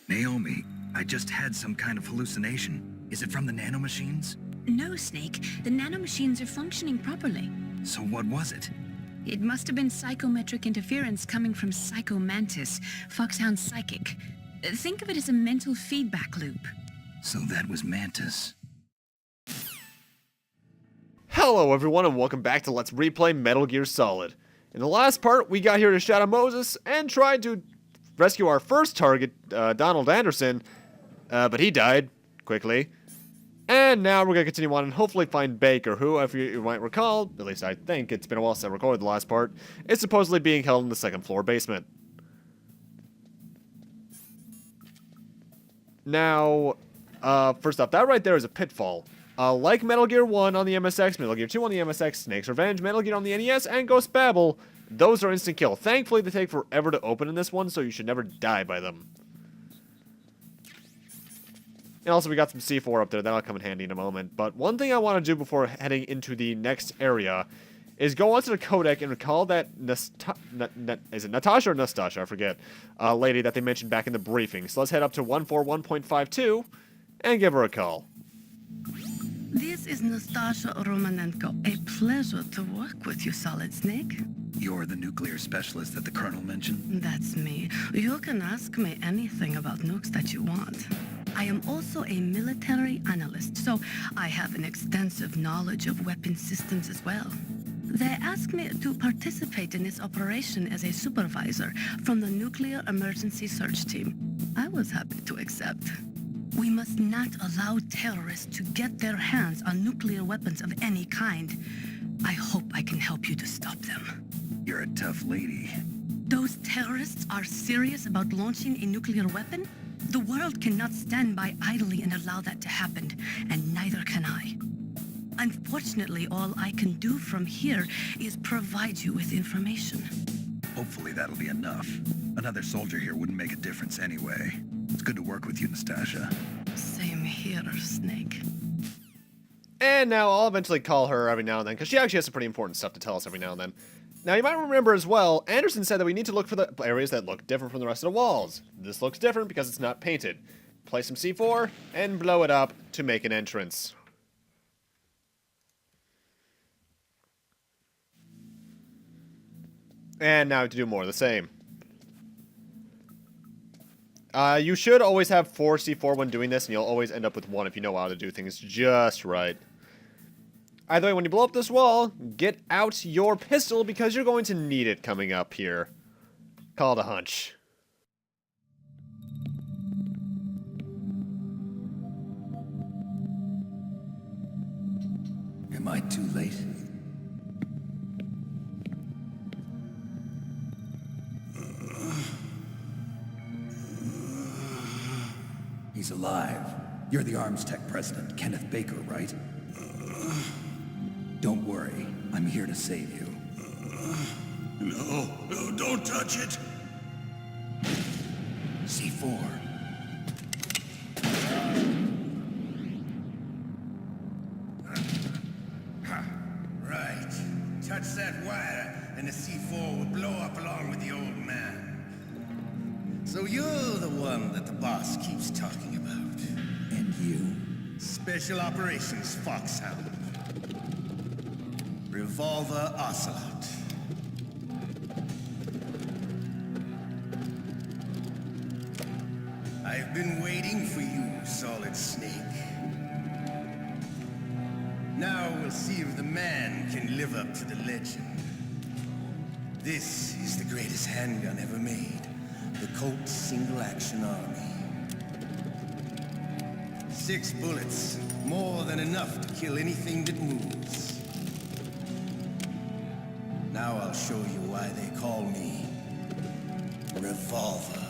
Naomi, I just had some kind of hallucination. Is it from the nanomachines? No, Snake. The nanomachines are functioning properly. So what was it? It must have been psychometric interference coming from Psycho Mantis, Foxhound's psychic. Think of it as a mental feedback loop. So that was Mantis. Hello everyone and welcome back to Let's Replay Metal Gear Solid. In the last part, we got here to Shadow Moses and tried to rescue our first target, Donald Anderson, but he died quickly. And now we're going to continue on and hopefully find Baker, who, if you might recall, at least I think, it's been a while since I recorded the last part, is supposedly being held in the second floor basement. Now, first off, that right there is a pitfall. Like Metal Gear 1 on the MSX, Metal Gear 2 on the MSX, Snake's Revenge, Metal Gear on the NES, and Ghost Babel, those are instant kill. Thankfully, they take forever to open in this one, so you should never die by them. And also, we got some C4 up there. That'll come in handy in a moment. But one thing I want to do before heading into the next area is go onto the codec and recall that is it Natasha or Nastasha? I forget. Lady that they mentioned back in the briefing. So let's head up to 141.52 and give her a call. This is Nastasha Romanenko. A pleasure to work with you, Solid Snake. You're the nuclear specialist that the Colonel mentioned? That's me. You can ask me anything about nukes that you want. I am also a military analyst, so I have an extensive knowledge of weapon systems as well. They asked me to participate in this operation as a supervisor from the Nuclear Emergency Search Team. I was happy to accept. We must not allow terrorists to get their hands on nuclear weapons of any kind. I hope I can help you to stop them. You're a tough lady. Those terrorists are serious about launching a nuclear weapon? The world cannot stand by idly and allow that to happen, and neither can I. Unfortunately, all I can do from here is provide you with information. Hopefully that'll be enough. Another soldier here wouldn't make a difference anyway. It's good to work with you, Nastasha. Same here, Snake. And now I'll eventually call her every now and then, because she actually has some pretty important stuff to tell us every now and then. Now, you might remember as well, Anderson said that we need to look for the areas that look different from the rest of the walls. This looks different because it's not painted. Place some C4 and blow it up to make an entrance. And now to do more of the same. You should always have 4 C4 when doing this, and you'll always end up with 1 if you know how to do things just right. Either way, when you blow up this wall, get out your pistol because you're going to need it coming up here. Call it a hunch. Am I too late? He's alive. You're the Arms Tech president, Kenneth Baker, right? Don't worry. I'm here to save you. No, don't touch it. C4. Right. Touch that wire, and the C4 will blow up along with the old man. So you're the one that the boss keeps talking about. And you? Special Operations Foxhound. Revolver Ocelot. I've been waiting for you, Solid Snake. Now we'll see if the man can live up to the legend. This is the greatest handgun ever made. The Colt Single Action Army. 6 bullets, more than enough to kill anything that moves. Now I'll show you why they call me Revolver.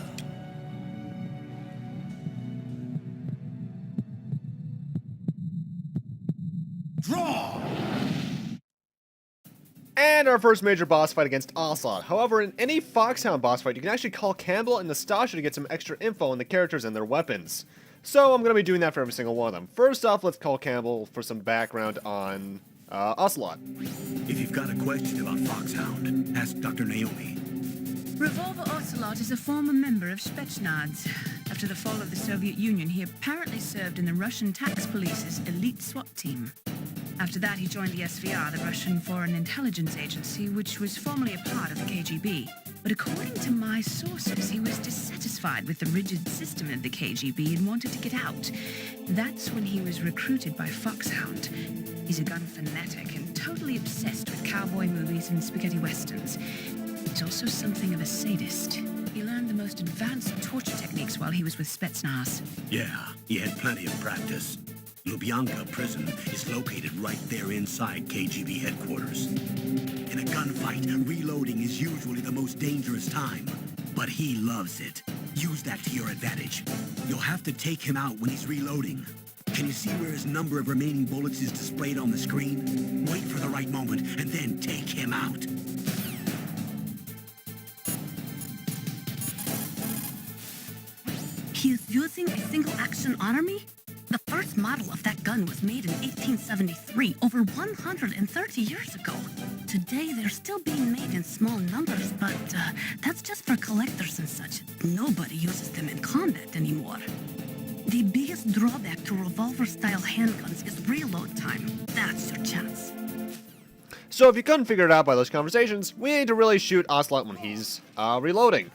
Draw! And our first major boss fight against Ocelot. However, in any Foxhound boss fight, you can actually call Campbell and Nastasha to get some extra info on the characters and their weapons. So I'm going to be doing that for every single one of them. First off, let's call Campbell for some background on Ocelot. If you've got a question about Foxhound, ask Dr. Naomi. Revolver Ocelot is a former member of Spetsnaz. After After the fall of the Soviet Union, he apparently served in the Russian tax police's elite SWAT team. After that, he joined the SVR, the Russian Foreign Intelligence Agency, which was formerly a part of the KGB. But according to my sources, he was dissatisfied with the rigid system of the KGB and wanted to get out. That's when he was recruited by Foxhound. He's a gun fanatic and totally obsessed with cowboy movies and spaghetti westerns. He's also something of a sadist. He learned the most advanced torture techniques while he was with Spetsnaz. Yeah, he had plenty of practice. Lubyanka prison is located right there inside KGB headquarters. In a gunfight, reloading is usually the most dangerous time, but he loves it. Use that to your advantage. You'll have to take him out when he's reloading. Can you see where his number of remaining bullets is displayed on the screen? Wait for the right moment and then take him out. He is using a single-action army? The first model of that gun was made in 1873, over 130 years ago. Today, they're still being made in small numbers, but that's just for collectors and such. Nobody uses them in combat anymore. The biggest drawback to revolver-style handguns is reload time. That's your chance. So if you couldn't figure it out by those conversations, we need to really shoot Ocelot when he's reloading.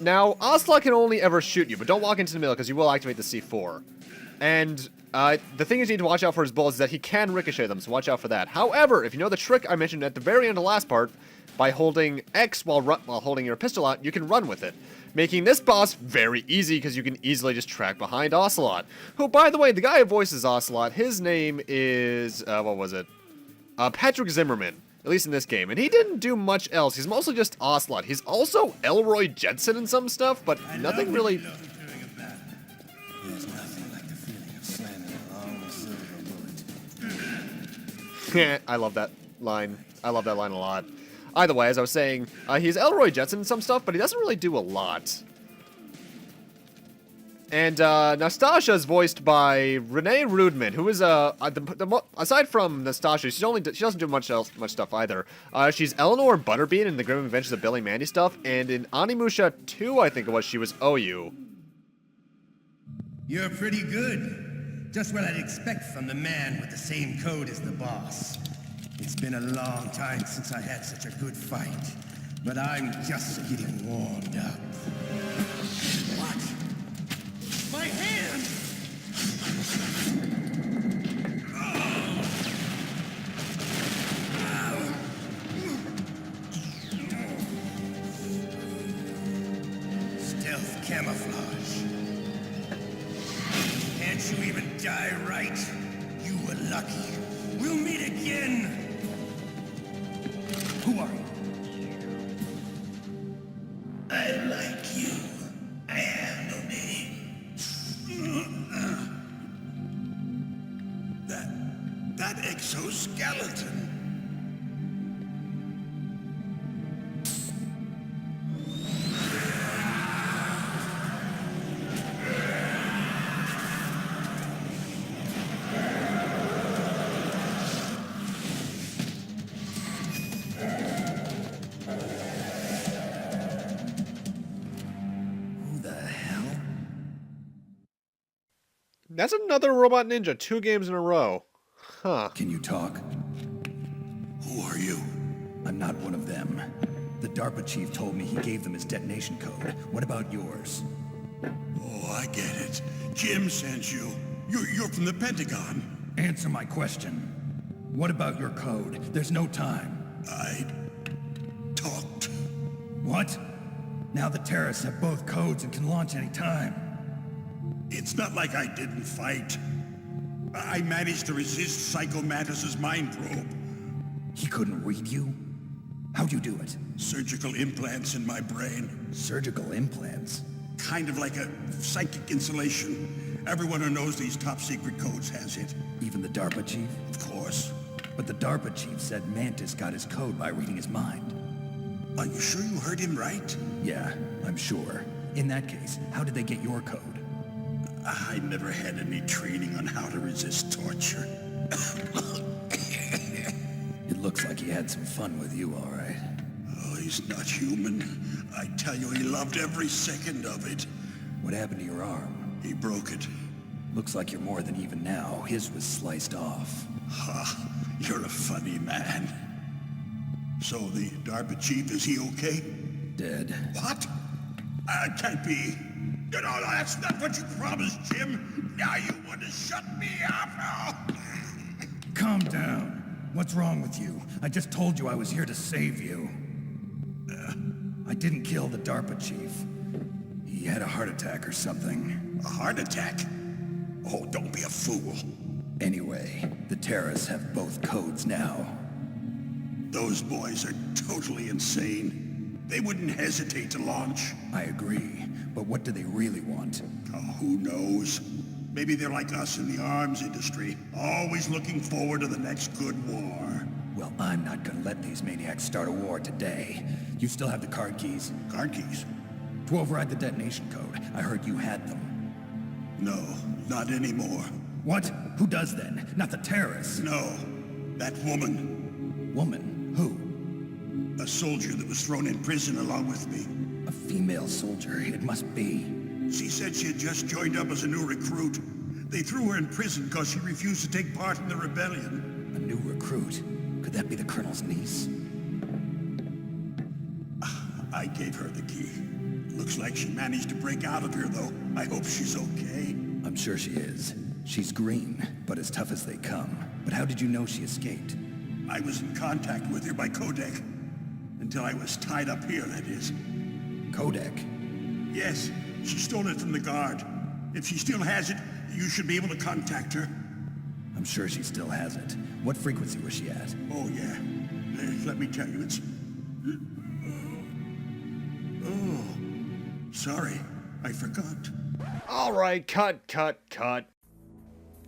Now, Ocelot can only ever shoot you, but don't walk into the middle because you will activate the C4. And the thing is you need to watch out for his bullets is that he can ricochet them, so watch out for that. However, if you know the trick I mentioned at the very end of the last part, by holding X while holding your pistol out, you can run with it, making this boss very easy because you can easily just track behind Ocelot. Who, by the way, the guy who voices Ocelot, his name is, what was it? Patrick Zimmerman, at least in this game, and he didn't do much else. He's mostly just Ocelot. He's also Elroy Jensen in some stuff, but nothing really... There's nothing like the feeling of slamming a long silver bullet. I love that line. I love that line a lot. Either way, as I was saying, he's Elroy Jensen in some stuff, but he doesn't really do a lot. And Nastasha is voiced by Renee Rudman, who is aside from Nastasha, she doesn't do much stuff either. She's Eleanor Butterbean in the Grim Adventures of Billy Mandy stuff, and in Animusha 2, I think it was, she was Oyu. You're pretty good. Just what I'd expect from the man with the same code as the boss. It's been a long time since I had such a good fight, but I'm just getting warmed up. What? My hand! Stealth camouflage. Can't you even die right? You were lucky. We'll meet again! Who are you? I like you. I have no name. That exoskeleton. That's another Robot Ninja, 2 games in a row. Huh. Can you talk? Who are you? I'm not one of them. The DARPA chief told me he gave them his detonation code. What about yours? Oh, I get it. Jim sent you. You're from the Pentagon. Answer my question. What about your code? There's no time. I talked. What? Now the terrorists have both codes and can launch any time. It's not like I didn't fight. I managed to resist Psycho Mantis's mind probe. He couldn't read you? How'd you do it? Surgical implants in my brain. Surgical implants? Kind of like a psychic insulation. Everyone who knows these top secret codes has it. Even the DARPA chief? Of course. But the DARPA chief said Mantis got his code by reading his mind. Are you sure you heard him right? Yeah, I'm sure. In that case, how did they get your code? I never had any training on how to resist torture. It looks like he had some fun with you, all right. Oh, he's not human. I tell you, he loved every second of it. What happened to your arm? He broke it. Looks like you're more than even now. His was sliced off. Ha, you're a funny man. So the DARPA chief, is he okay? Dead. What? Can't be. You know, that's not what you promised, Jim. Now you want to shut me up? Oh. Calm down. What's wrong with you? I just told you I was here to save you. I didn't kill the DARPA chief. He had a heart attack or something. A heart attack? Oh, don't be a fool. Anyway, the terrorists have both codes now. Those boys are totally insane. They wouldn't hesitate to launch. I agree, but what do they really want? Oh, who knows? Maybe they're like us in the arms industry, always looking forward to the next good war. Well, I'm not gonna let these maniacs start a war today. You still have the card keys? Card keys? To override the detonation code. I heard you had them. No, not anymore. What? Who does then? Not the terrorists. No, that woman. Woman? Who? A soldier that was thrown in prison along with me. A female soldier, it must be. She said she had just joined up as a new recruit. They threw her in prison because she refused to take part in the rebellion. A new recruit? Could that be the Colonel's niece? I gave her the key. Looks like she managed to break out of here, though. I hope she's okay. I'm sure she is. She's green, but as tough as they come. But how did you know she escaped? I was in contact with her by codec. Until I was tied up here, that is. Codec? Yes, she stole it from the guard. If she still has it, you should be able to contact her. I'm sure she still has it. What frequency was she at? Oh, yeah. Let me tell you, it's... Oh, sorry. I forgot. Alright, cut.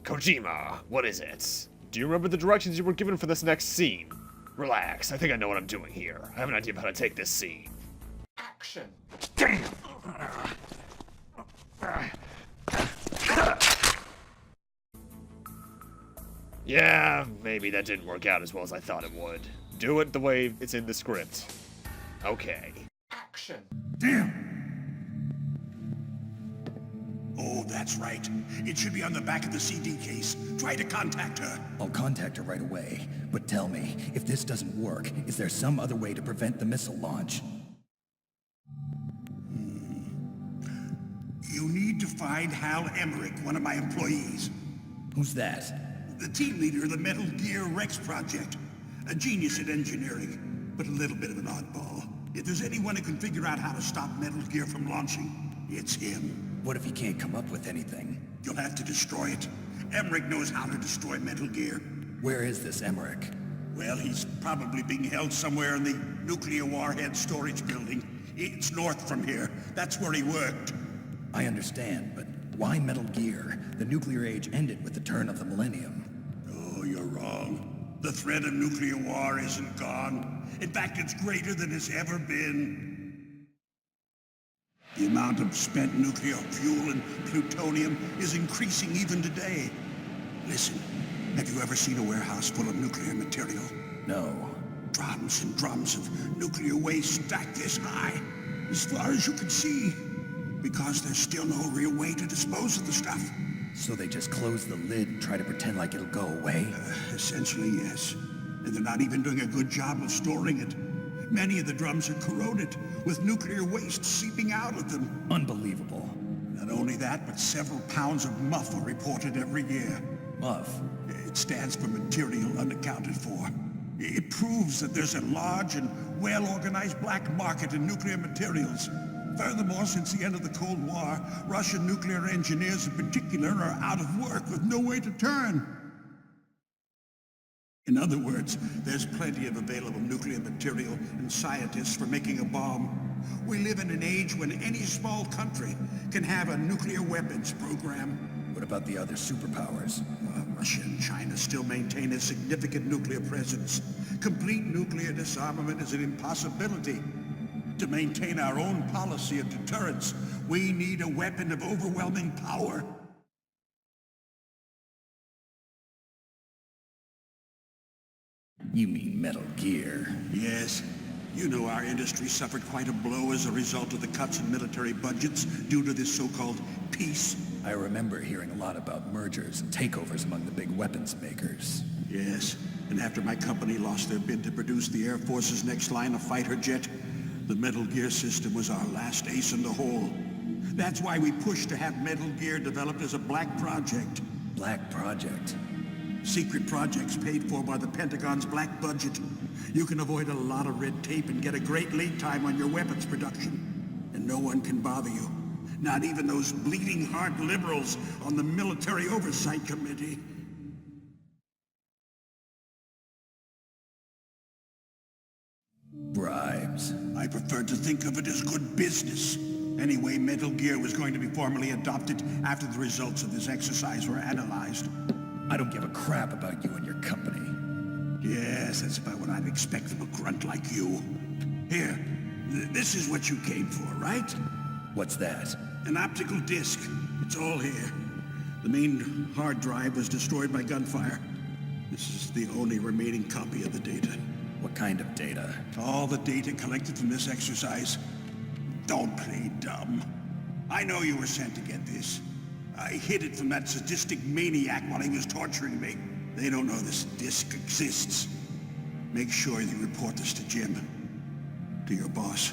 Kojima, what is it? Do you remember the directions you were given for this next scene? Relax, I think I know what I'm doing here. I have an idea of how to take this scene. Action. Damn! Yeah, maybe that didn't work out as well as I thought it would. Do it the way it's in the script. Okay. Action. Damn! Oh, that's right. It should be on the back of the CD case. Try to contact her. I'll contact her right away. But tell me, if this doesn't work, is there some other way to prevent the missile launch? You need to find Hal Emmerich, one of my employees. Who's that? The team leader of the Metal Gear Rex project. A genius at engineering, but a little bit of an oddball. If there's anyone who can figure out how to stop Metal Gear from launching, it's him. What if he can't come up with anything? You'll have to destroy it. Emmerich knows how to destroy Metal Gear. Where is this Emmerich? Well, he's probably being held somewhere in the nuclear warhead storage building. It's north from here. That's where he worked. I understand, but why Metal Gear? The nuclear age ended with the turn of the millennium. Oh, you're wrong. The threat of nuclear war isn't gone. In fact, it's greater than it's ever been. The amount of spent nuclear fuel and plutonium is increasing even today. Listen, have you ever seen a warehouse full of nuclear material? No. Drums and drums of nuclear waste stacked this high, as far as you can see, because there's still no real way to dispose of the stuff. So they just close the lid and try to pretend like it'll go away? Essentially, yes. And they're not even doing a good job of storing it. Many of the drums are corroded, with nuclear waste seeping out of them. Unbelievable. Not only that, but several pounds of MUF are reported every year. MUF? It stands for material unaccounted for. It proves that there's a large and well-organized black market in nuclear materials. Furthermore, since the end of the Cold War, Russian nuclear engineers in particular are out of work with no way to turn. In other words, there's plenty of available nuclear material and scientists for making a bomb. We live in an age when any small country can have a nuclear weapons program. What about the other superpowers? Russia and China still maintain a significant nuclear presence. Complete nuclear disarmament is an impossibility. To maintain our own policy of deterrence, we need a weapon of overwhelming power. You mean Metal Gear? Yes, You know our industry suffered quite a blow as a result of the cuts in military budgets due to this so-called peace. I remember hearing a lot about mergers and takeovers among the big weapons makers. Yes, and after my company lost their bid to produce the Air Force's next line of fighter jet, the Metal Gear system was our last ace in the hole. That's why we pushed to have Metal Gear developed as a black project. Black Project? Secret projects paid for by the Pentagon's black budget. You can avoid a lot of red tape and get a great lead time on your weapons production. And no one can bother you. Not even those bleeding heart liberals on the Military Oversight Committee. Bribes. I prefer to think of it as good business. Anyway, Metal Gear was going to be formally adopted after the results of this exercise were analyzed. I don't give a crap about you and your company. Yes, that's about what I'd expect from a grunt like you. Here, this is what you came for, right? What's that? An optical disc. It's all here. The main hard drive was destroyed by gunfire. This is the only remaining copy of the data. What kind of data? All the data collected from this exercise. Don't play dumb. I know you were sent to get this. I hid it from that sadistic maniac while he was torturing me. They don't know this disc exists. Make sure you report this to Jim. To your boss.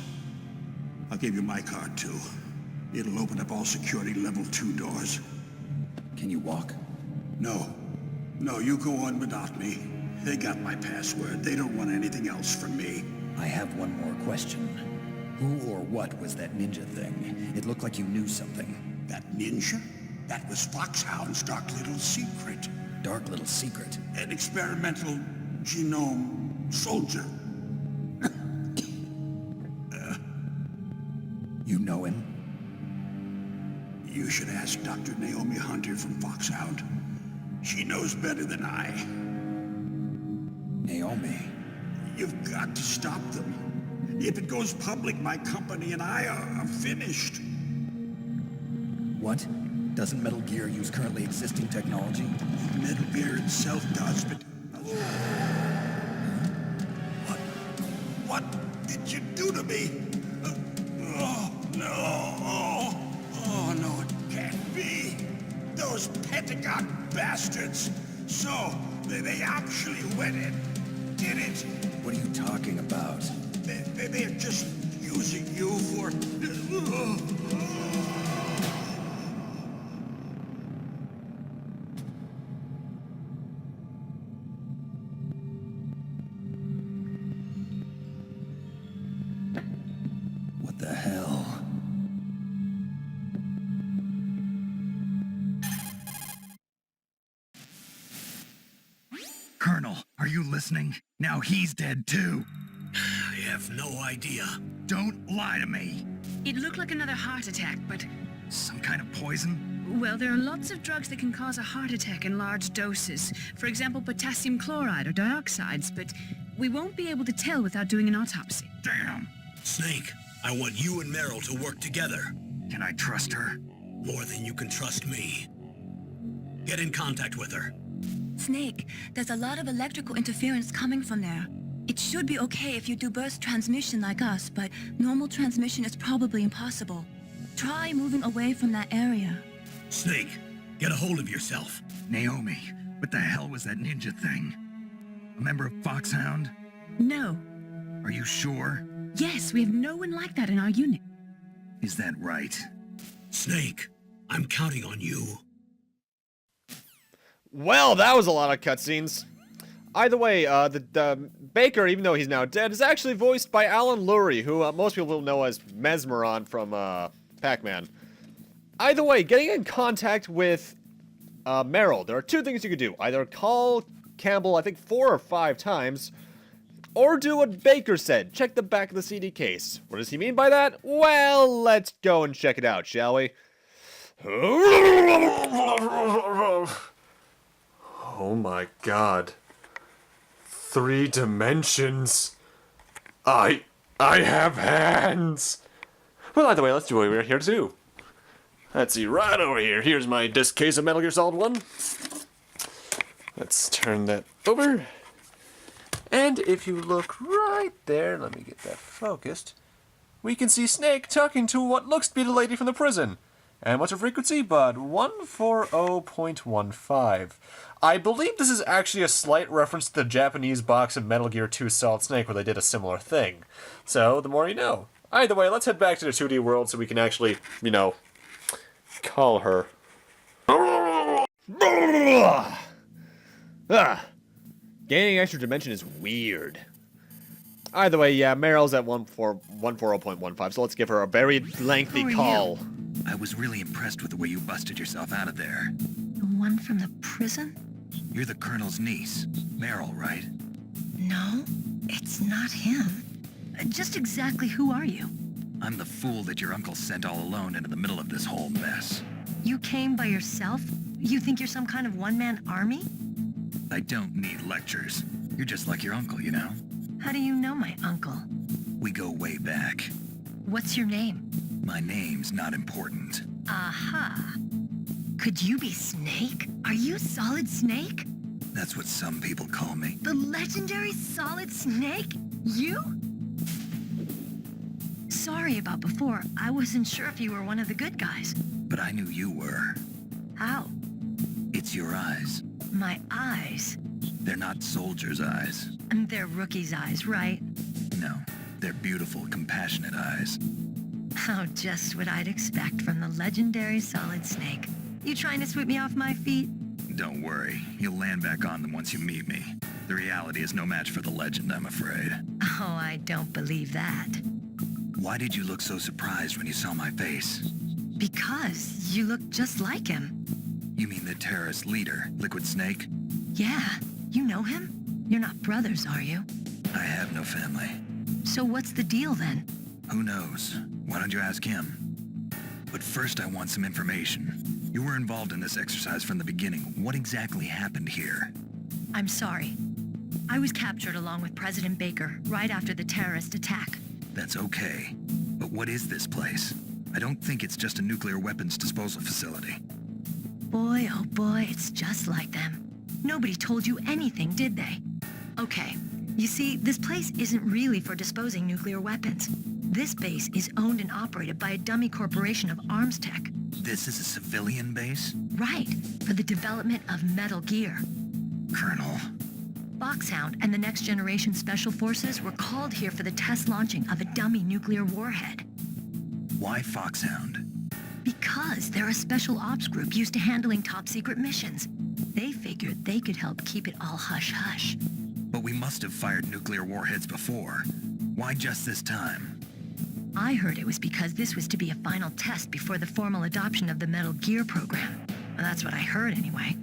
I'll give you my card, too. It'll open up all security level 2 doors. Can you walk? No. No, you go on without me. They got my password. They don't want anything else from me. I have one more question. Who or what was that ninja thing? It looked like you knew something. That ninja? That was Foxhound's dark little secret. Dark little secret? An experimental genome soldier. You know him? You should ask Dr. Naomi Hunter from Foxhound. She knows better than I. Naomi? You've got to stop them. If it goes public, my company and I are finished. What? Doesn't Metal Gear use currently existing technology? Metal Gear itself does, but... What did you do to me? Oh, no. Oh, no, it can't be. Those Pentagon bastards. So, they actually went and did it. What are you talking about? They're just using you for... What the hell? Colonel, are you listening? Now he's dead too. I have no idea. Don't lie to me. It looked like another heart attack, but... Some kind of poison? Well, there are lots of drugs that can cause a heart attack in large doses. For example, potassium chloride or dioxides, but we won't be able to tell without doing an autopsy. Damn. Snake, I want you and Meryl to work together. Can I trust her? More than you can trust me. Get in contact with her. Snake, there's a lot of electrical interference coming from there. It should be okay if you do burst transmission like us, but normal transmission is probably impossible. Try moving away from that area. Snake, get a hold of yourself. Naomi, what the hell was that ninja thing? A member of Foxhound? No. Are you sure? Yes, we have no one like that in our unit. Is that right? Snake, I'm counting on you. Well, that was a lot of cutscenes. Either way, the Baker, even though he's now dead, is actually voiced by Alan Lurie, who most people will know as Mesmeron from Pac-Man. Either way, getting in contact with Meryl, there are two things you could do. Either call Campbell, I think 4 or 5 times, or do what Baker said, check the back of the CD case. What does he mean by that? Well, let's go and check it out, shall we? Oh my god. 3 dimensions. I have hands. Well, either way, let's do what we're here to do. Let's see, right over here. Here's my disc case of Metal Gear Solid 1. Let's turn that over. And if you look right there, let me get that focused, we can see Snake talking to what looks to be the lady from the prison. And what's her frequency? But 140.15. I believe this is actually a slight reference to the Japanese box of Metal Gear 2 Solid Snake where they did a similar thing. So, the more you know. Either way, let's head back to the 2D world so we can actually, call her. Gaining extra dimension is weird. Either way, yeah, Meryl's at 140.15, so let's give her a very lengthy call. I was really impressed with the way you busted yourself out of there. The one from the prison? You're the Colonel's niece, Meryl, right? No, it's not him. Just exactly who are you? I'm the fool that your uncle sent all alone into the middle of this whole mess. You came by yourself? You think you're some kind of one-man army? I don't need lectures. You're just like your uncle, you know? How do you know my uncle? We go way back. What's your name? My name's not important. Aha. Could you be Snake? Are you Solid Snake? That's what some people call me. The legendary Solid Snake? You? Sorry about before. I wasn't sure if you were one of the good guys. But I knew you were. How? It's your eyes. My eyes? They're not soldiers' eyes. And they're rookies' eyes, right? No, they're beautiful, compassionate eyes. Oh, just what I'd expect from the legendary Solid Snake. You trying to sweep me off my feet? Don't worry, you'll land back on them once you meet me. The reality is no match for the legend, I'm afraid. Oh, I don't believe that. Why did you look so surprised when you saw my face? Because you look just like him. You mean the terrorist leader, Liquid Snake? Yeah, you know him? You're not brothers, are you? I have no family. So what's the deal then? Who knows? Why don't you ask him? But first I want some information. You were involved in this exercise from the beginning. What exactly happened here? I'm sorry. I was captured along with President Baker right after the terrorist attack. That's okay. But what is this place? I don't think it's just a nuclear weapons disposal facility. Boy, oh boy, it's just like them. Nobody told you anything, did they? Okay, you see, this place isn't really for disposing nuclear weapons. This base is owned and operated by a dummy corporation of arms tech. This is a civilian base? Right, for the development of Metal Gear. Colonel. Foxhound and the Next Generation Special Forces were called here for the test launching of a dummy nuclear warhead. Why Foxhound? Because they're a special ops group used to handling top-secret missions. They figured they could help keep it all hush-hush. But we must have fired nuclear warheads before. Why just this time? I heard it was because this was to be a final test before the formal adoption of the Metal Gear program. Well, that's what I heard anyway.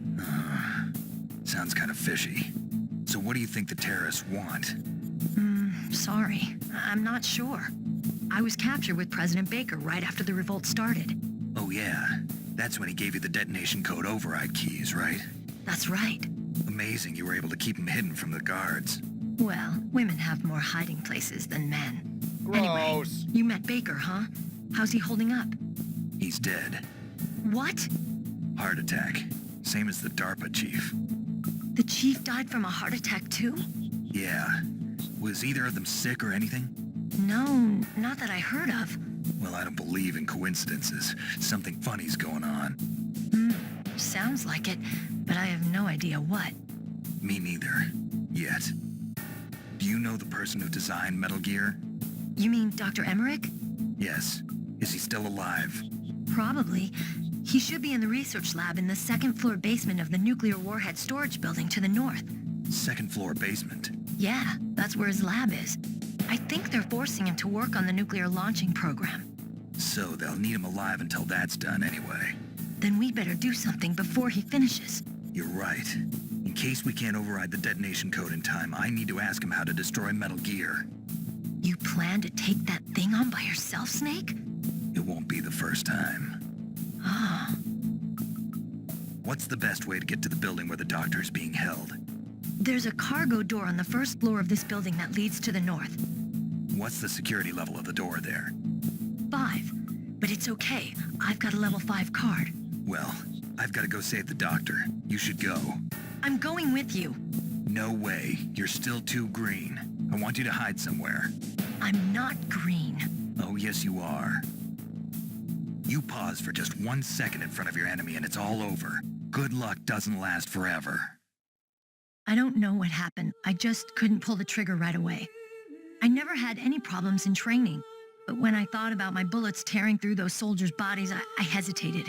Sounds kind of fishy. So what do you think the terrorists want? Sorry. I'm not sure. I was captured with President Baker right after the revolt started. Oh yeah, that's when he gave you the detonation code override keys, right? That's right. Amazing you were able to keep them hidden from the guards. Well, women have more hiding places than men. Anyway, Gross. you met Baker, huh? How's he holding up? He's dead. What? Heart attack. Same as the DARPA chief. The chief died from a heart attack too? Yeah. Was either of them sick or anything? No, not that I heard of. Well, I don't believe in coincidences. Something funny's going on. Sounds like it, but I have no idea what. Me neither. Yet. Do you know the person who designed Metal Gear? You mean Dr. Emmerich? Yes. Is he still alive? Probably. He should be in the research lab in the second-floor basement of the nuclear warhead storage building to the north. Second floor basement. Yeah, that's where his lab is. I think they're forcing him to work on the nuclear launching program. So they'll need him alive until that's done anyway. Then we better do something before he finishes. You're right. In case we can't override the detonation code in time, I need to ask him how to destroy Metal Gear. You plan to take that thing on by yourself, Snake? It won't be the first time. Ah. What's the best way to get to the building where the doctor is being held? There's a cargo door on the first floor of this building that leads to the north. What's the security level of the door there? 5. But it's okay. I've got a level 5 card. Well, I've got to go save the doctor. You should go. I'm going with you. No way. You're still too green. I want you to hide somewhere. I'm not green. Oh, yes, you are. You pause for just 1 second in front of your enemy and it's all over. Good luck doesn't last forever. I don't know what happened. I just couldn't pull the trigger right away. I never had any problems in training, but when I thought about my bullets tearing through those soldiers' bodies, I hesitated.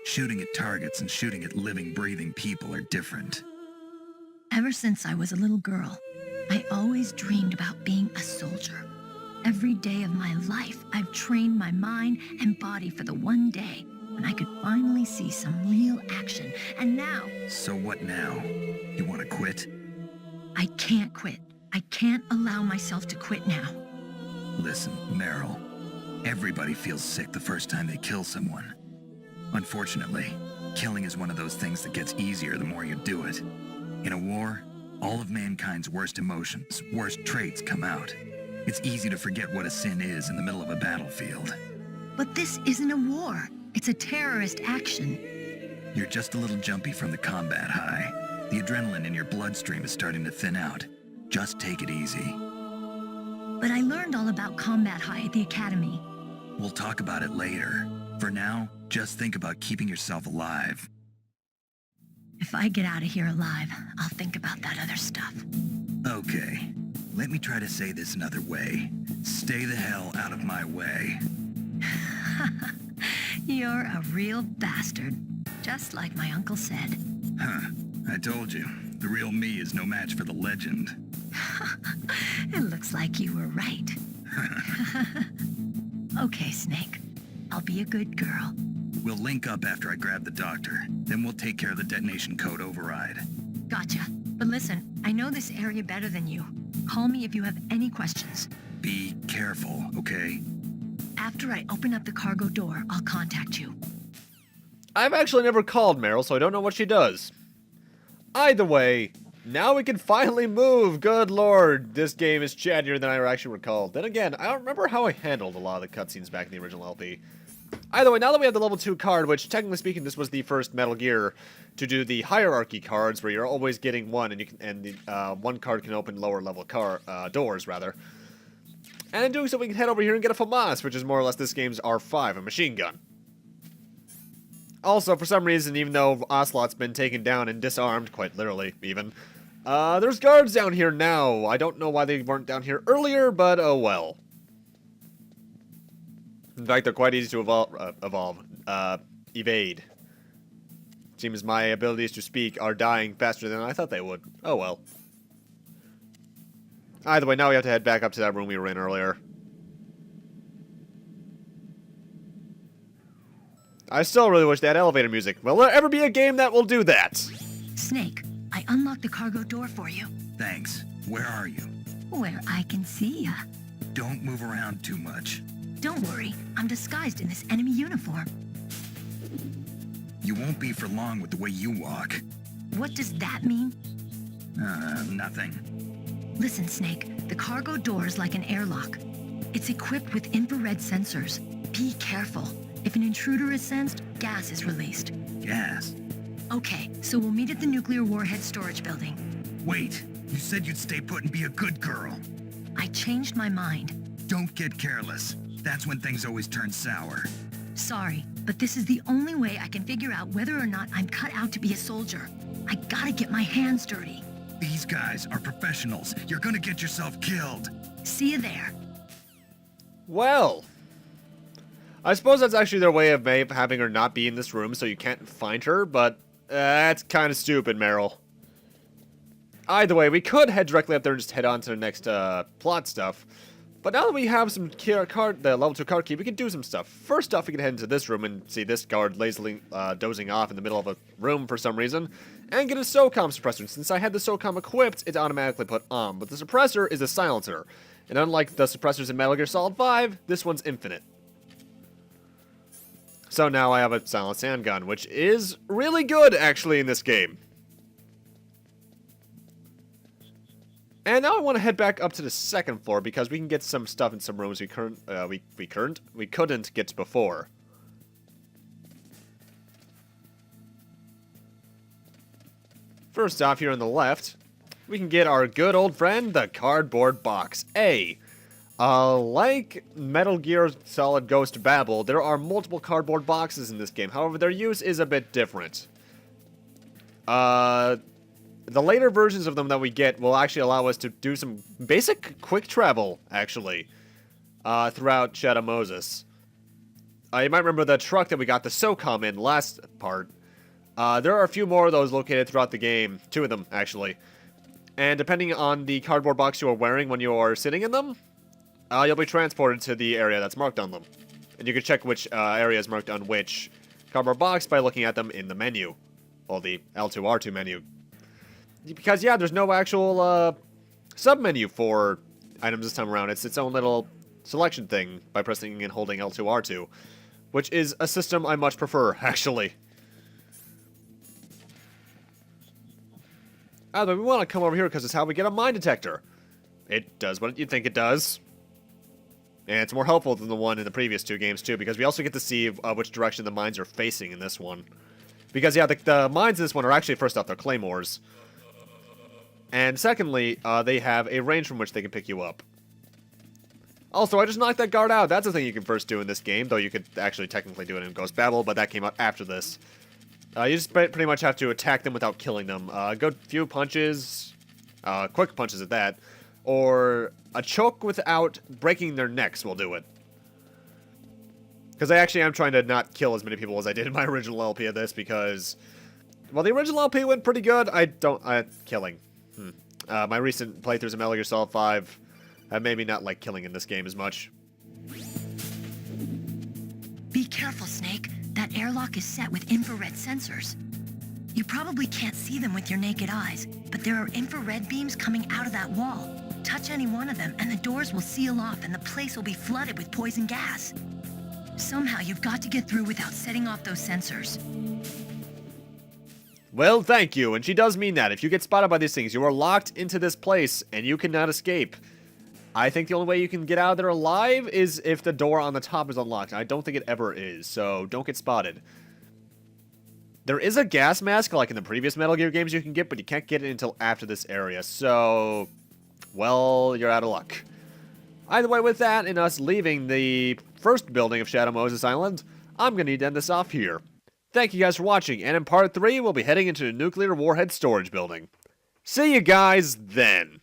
Shooting at targets and shooting at living, breathing people are different. Ever since I was a little girl, I always dreamed about being a soldier. Every day of my life, I've trained my mind and body for the one day when I could finally see some real action. And now... So what now? You want to quit? I can't quit. I can't allow myself to quit now. Listen, Meryl. Everybody feels sick the first time they kill someone. Unfortunately, killing is one of those things that gets easier the more you do it. In a war, all of mankind's worst emotions, worst traits come out. It's easy to forget what a sin is in the middle of a battlefield. But this isn't a war. It's a terrorist action. You're just a little jumpy from the combat high. The adrenaline in your bloodstream is starting to thin out. Just take it easy. But I learned all about combat high at the academy. We'll talk about it later. For now, just think about keeping yourself alive. If I get out of here alive, I'll think about that other stuff. Okay. Let me try to say this another way. Stay the hell out of my way. You're a real bastard. Just like my uncle said. Huh. I told you. The real me is no match for the legend. It looks like you were right. Okay, Snake. I'll be a good girl. We'll link up after I grab the doctor. Then we'll take care of the detonation code override. Gotcha. But listen, I know this area better than you. Call me if you have any questions. Be careful, okay? After I open up the cargo door, I'll contact you. I've actually never called Meryl, so I don't know what she does. Either way, now we can finally move. Good lord, this game is chattier than I actually recalled. Then again, I don't remember how I handled a lot of the cutscenes back in the original LP. Either way, now that we have the level 2 card, which technically speaking, this was the first Metal Gear to do the hierarchy cards, where you're always getting one, and one card can open lower level doors, rather. And in doing so, we can head over here and get a FAMAS, which is more or less this game's R5, a machine gun. Also, for some reason, even though Ocelot's been taken down and disarmed, quite literally, even, there's guards down here now. I don't know why they weren't down here earlier, but oh well. In fact, they're quite easy to evade. Seems my abilities to speak are dying faster than I thought they would. Oh well. Either way, now we have to head back up to that room we were in earlier. I still really wish they had elevator music. Will there ever be a game that will do that? Snake, I unlocked the cargo door for you. Thanks. Where are you? Where I can see ya. Don't move around too much. Don't worry, I'm disguised in this enemy uniform. You won't be for long with the way you walk. What does that mean? Nothing. Listen, Snake, the cargo door is like an airlock. It's equipped with infrared sensors. Be careful. If an intruder is sensed, gas is released. Gas? Okay, so we'll meet at the nuclear warhead storage building. Wait, you said you'd stay put and be a good girl. I changed my mind. Don't get careless. That's when things always turn sour. Sorry, but this is the only way I can figure out whether or not I'm cut out to be a soldier. I gotta get my hands dirty. These guys are professionals. You're gonna get yourself killed. See you there. Well, I suppose that's actually their way of having her not be in this room so you can't find her, but that's kind of stupid, Meryl. Either way, we could head directly up there and just head on to the next plot stuff. But now that we have some the level 2 card key, we can do some stuff. First off, we can head into this room and see this guard lazily dozing off in the middle of a room for some reason, and get a SOCOM suppressor. Since I had the SOCOM equipped, it's automatically put on, but the suppressor is a silencer. And unlike the suppressors in Metal Gear Solid 5, this one's infinite. So now I have a silenced handgun, which is really good, actually, in this game. And now I want to head back up to the second floor because we can get some stuff in some rooms we couldn't get before. First off, here on the left, we can get our good old friend, the cardboard box A. Like Metal Gear Solid Ghost Babel, there are multiple cardboard boxes in this game. However, their use is a bit different. The later versions of them that we get will actually allow us to do some basic quick travel, actually, throughout Shadow Moses. You might remember the truck that we got the SOCOM in last part. There are a few more of those located throughout the game. 2 of them, actually. And depending on the cardboard box you are wearing when you are sitting in them, you'll be transported to the area that's marked on them. And you can check which area is marked on which cardboard box by looking at them in the menu. Well, the L2R2 menu. Because, yeah, there's no actual sub-menu for items this time around. It's its own little selection thing by pressing and holding L2R2. Which is a system I much prefer, actually. But we want to come over here because it's how we get a mine detector. It does what you think it does. And it's more helpful than the one in the previous 2 games, too, because we also get to see which direction the mines are facing in this one. Because, yeah, the mines in this one are actually, first off, they're claymores. And secondly, they have a range from which they can pick you up. Also, I just knocked that guard out. That's a thing you can first do in this game, though you could actually technically do it in Ghost Babel, but that came out after this. You just pretty much have to attack them without killing them. Good few punches, quick punches at that, or a choke without breaking their necks will do it. Because I actually am trying to not kill as many people as I did in my original LP of this, because, well, the original LP went pretty good. Killing. My recent playthroughs of Metal Gear Solid 5 have made me not like killing in this game as much. Be careful, Snake. That airlock is set with infrared sensors. You probably can't see them with your naked eyes, but there are infrared beams coming out of that wall. Touch any one of them, and the doors will seal off, and the place will be flooded with poison gas. Somehow, you've got to get through without setting off those sensors. Well, thank you, and she does mean that. If you get spotted by these things, you are locked into this place, and you cannot escape. I think the only way you can get out of there alive is if the door on the top is unlocked. I don't think it ever is, so don't get spotted. There is a gas mask, like in the previous Metal Gear games you can get, but you can't get it until after this area, so, well, you're out of luck. Either way, with that, and us leaving the first building of Shadow Moses Island, I'm going to need to end this off here. Thank you guys for watching, and in part 3, we'll be heading into the nuclear warhead storage building. See you guys then.